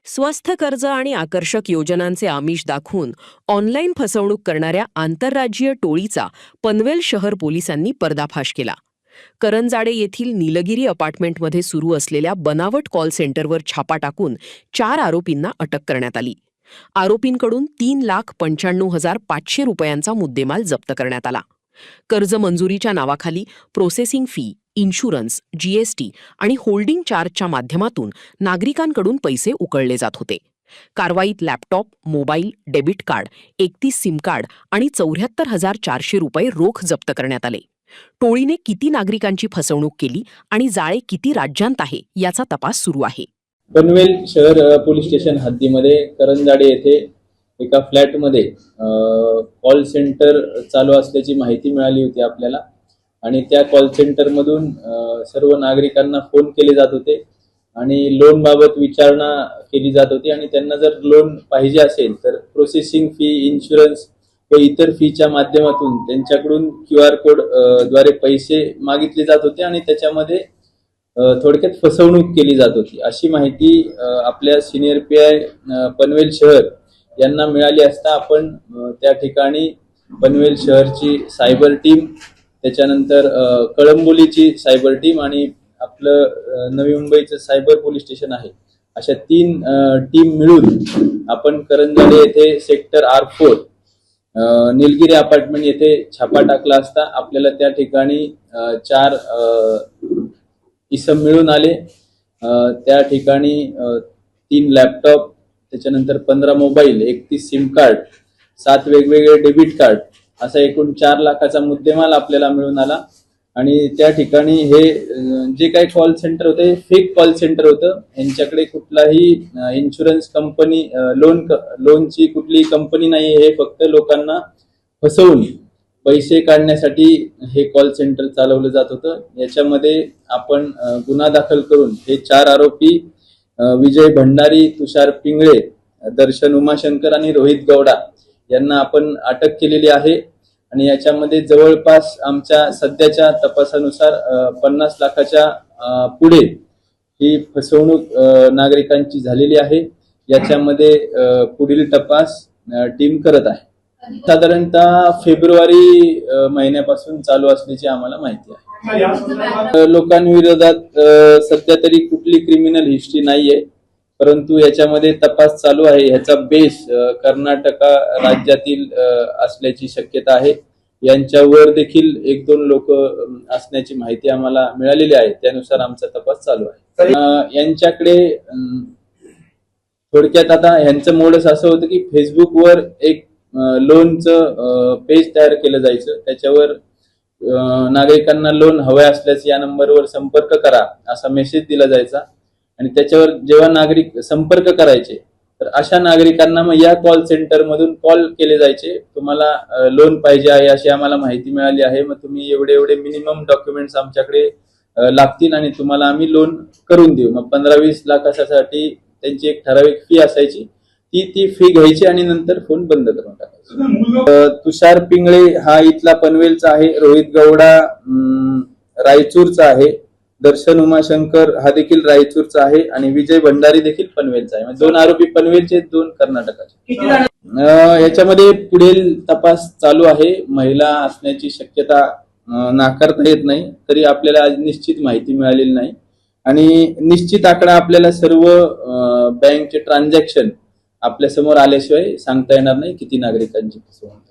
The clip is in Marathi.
स्वस्थ कर्ज आणि आकर्षक योजनांचे आमिष दाखवून ऑनलाईन फसवणूक करणाऱ्या आंतरराज्यीय टोळीचा पनवेल शहर पोलिसांनी पर्दाफाश केला. करंजाडे येथील नीलगिरी अपार्टमेंटमध्ये सुरू असलेल्या बनावट कॉल सेंटरवर छापा टाकून 4 आरोपींना अटक करण्यात आली. आरोपींकडून 3,95,500 रुपयांचा मुद्देमाल जप्त करण्यात आला. कर्ज मंजुरीच्या नावाखाली प्रोसेसिंग फी, इन्शुरन्स, जीएसटी आणि होल्डिंग चार्जच्या माध्यमातून नागरिकांकडून पैसे उकळले जात होते. कारवाईत laptop, mobile, debit card, 31 SIM card आणि 74,400 रुपये रोख जप्त करण्यात आले. टोळीने किती नागरिकांची फसवणूक केली आणि जाळे किती राज्यांत आहे याचा तपास सुरू आहे. पनवेल शहर पोलीस स्टेशन हद्दीमध्ये करंजाडे येथे एका फ्लॅटमध्ये कॉल सेंटर चालू असल्याची माहिती मिळाली होती आपल्याला. आणि त्या कॉल सेंटरमधून सर्व नागरिकांना फोन केले जात होते आणि लोन बाबत विचारणा केली जात होती. आणि त्यांना जर लोन पाहिजे असेल तर प्रोसेसिंग फी, इन्शुरन्स व इतर फीच्या माध्यमातून त्यांच्याकडून QR कोड द्वारे पैसे मागितले जात होते आणि त्याच्यामध्ये थोडक्यात फसवणूक केली जात होती, अशी माहिती आपल्या सिनियर PI पनवेल शहर यांना मिळाली असता आपण त्या ठिकाणी पनवेल शहरची सायबर टीम, त्याच्यानंतर कळंबोलीची सायबर टीम आणि आपलं नवी मुंबईचं सायबर पोलीस स्टेशन आहे, अशा 3 टीम मिळून आपण करंजाडे येथे सेक्टर R4 नीलगिरी अपार्टमेंट येथे छापा टाकला असता आपल्याला त्या ठिकाणी 4 इसम मिळून आले. त्या ठिकाणी 3 लॅपटॉप, त्याच्यानंतर 15 मोबाईल, 31 सिम कार्ड, 7 वेगवेगळे डेबिट कार्ड, असा एकूण 4 लाखाचा मुद्देमाल आपल्याला मिळून आला. आणि त्या ठिकाणी हे जे काही कॉल सेंटर होतं हे फेक कॉल सेंटर होतं. यांच्याकडे कुठलाही इन्शुरन्स कंपनी, लोनची कुठलीही कंपनी नाही. हे फक्त लोकांना फसवून पैसे काढण्यासाठी हे कॉल सेंटर चालवलं जात होतं. याच्यामध्ये आपण गुन्हा दाखल करून हे 4 आरोपी विजय भंडारी, तुषार पिंगळे, दर्शन उमाशंकर आणि रोहित गौडा यांना आपण अटक केलेली आहे. आणि याच्यामध्ये जवळपास आमच्या सध्याच्या तपासानुसार 50 लाखाच्या पुढे ही फसवणूक नागरिकांची झालेली आहे. याच्यामध्ये पुढील तपास टीम करत आहे. साधारणतः फेब्रुवारी महिन्यापासून चालू असल्याची आम्हाला माहिती आहे. लोकांविरोधात सध्या तरी कुठली क्रिमिनल हिस्ट्री नाहीये, परंतु याच्यामध्ये तपास चालू आहे. ह्याचा बेस कर्नाटक राज्यातील असल्याची शक्यता आहे. यांच्यावर देखील 1-2 लोक असण्याची माहिती आम्हाला मिळालेली आहे. त्यानुसार आमचा तपास चालू आहे. यांच्याकडे थोडक्यात आता ह्यांचं मोडस असं होतं की फेसबुकवर एक लोनचं पेज तयार केलं जायचं. त्याच्यावर नागरिकांना लोन हवे असल्यास या नंबरवर संपर्क करा असा मेसेज दिला जायचा. आणि त्याच्यावर जेव्हा नागरिक संपर्क करायचे तर अशा नागरिकांना मग या कॉल सेंटर मधून कॉल केले जायचे, तुम्हाला लोन पाहिजे आहे अशी आम्हाला माहिती मिळाली आहे, मग तुम्ही एवढे मिनिमम डॉक्युमेंट्स आमच्याकडे लागतील आणि तुम्हाला आम्ही लोन करून देऊ. मग 15-20 लाखासाठी त्यांची एक ठराविक फी असायची. ती फी घ्यायची आणि नंतर फोन बंद करून टाकायचा. तुषार पिंगळे हा इथला पनवेलचा आहे, रोहित गौडा रायचूरचा आहे, दर्शन उमाशंकर हा देखील रायचूरचा आहे आणि विजय भंडारी देखील पनवेलचा आहे. 2 आरोपी पनवेलचे, 2 कर्नाटकाचे. याच्यामध्ये पुढील तपास चालू आहे. महिला असण्याची शक्यता नाकारता येत नाही, तरी आपल्याला आज निश्चित माहिती मिळालेली नाही. आणि निश्चित आकडा आपल्याला सर्व बँकचे ट्रान्झॅक्शन आपल्या समोर आल्याशिवाय सांगता येणार नाही किती नागरिकांची फसवणूक.